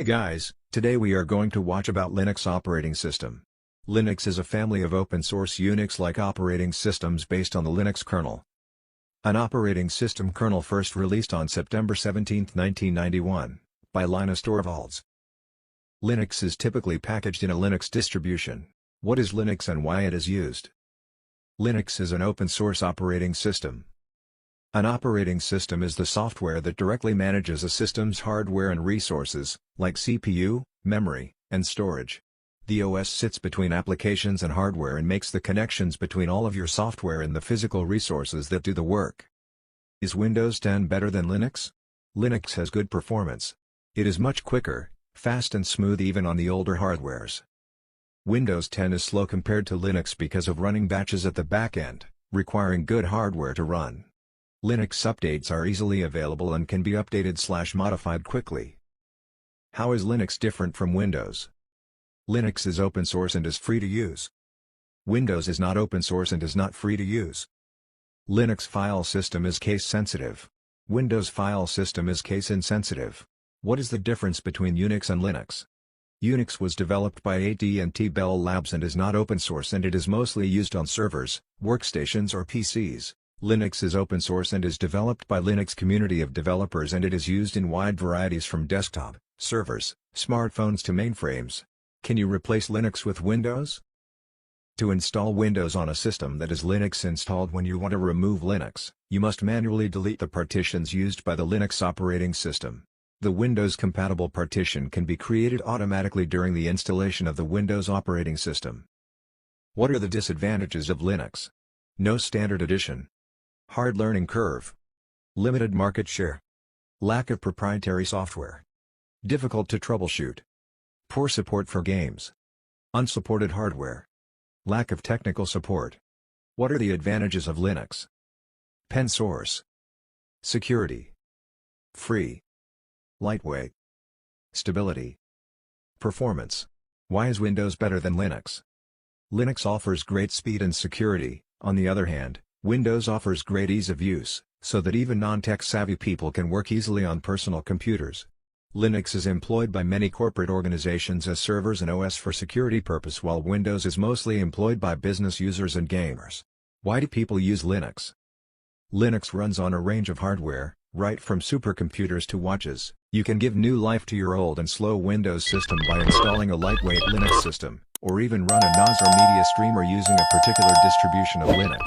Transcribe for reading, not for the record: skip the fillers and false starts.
Hey guys, today we are going to watch about Linux operating system. Linux is a family of open-source Unix-like operating systems based on the Linux kernel. An operating system kernel first released on September 17, 1991, by Linus Torvalds. Linux is typically packaged in a Linux distribution. What is Linux and why it is used? Linux is an open-source operating system. An operating system is the software that directly manages a system's hardware and resources, like CPU, memory, and storage. The OS sits between applications and hardware and makes the connections between all of your software and the physical resources that do the work. Is Windows 10 better than Linux? Linux has good performance. It is much quicker, fast and smooth even on the older hardwares. Windows 10 is slow compared to Linux because of running batches at the back end, requiring good hardware to run. Linux updates are easily available and can be updated/modified quickly. How is Linux different from Windows? Linux is open source and is free to use. Windows is not open source and is not free to use. Linux file system is case sensitive. Windows file system is case insensitive. What is the difference between Unix and Linux? Unix was developed by AT&T Bell Labs and is not open source, and it is mostly used on servers, workstations or PCs. Linux is open source and is developed by Linux community of developers, and it is used in wide varieties from desktop, servers, smartphones to mainframes. Can you replace Linux with Windows? To install Windows on a system that is Linux installed, when you want to remove Linux, you must manually delete the partitions used by the Linux operating system. The Windows-compatible partition can be created automatically during the installation of the Windows operating system. What are the disadvantages of Linux? No standard edition. Hard learning curve. Limited market share. Lack of proprietary software. Difficult to troubleshoot. Poor support for games. Unsupported hardware. Lack of technical support. What are the advantages of Linux? Pen source. Security. Free. Lightweight. Stability. Performance. Why is Windows better than Linux? Linux offers great speed and security. On the other hand, Windows offers great ease of use, so that even non-tech savvy people can work easily on personal computers. Linux is employed by many corporate organizations as servers and OS for security purpose, while Windows is mostly employed by business users and gamers. Why do people use Linux? Linux runs on a range of hardware, right from supercomputers to watches. You can give new life to your old and slow Windows system by installing a lightweight Linux system, or even run a NAS or media streamer using a particular distribution of Linux.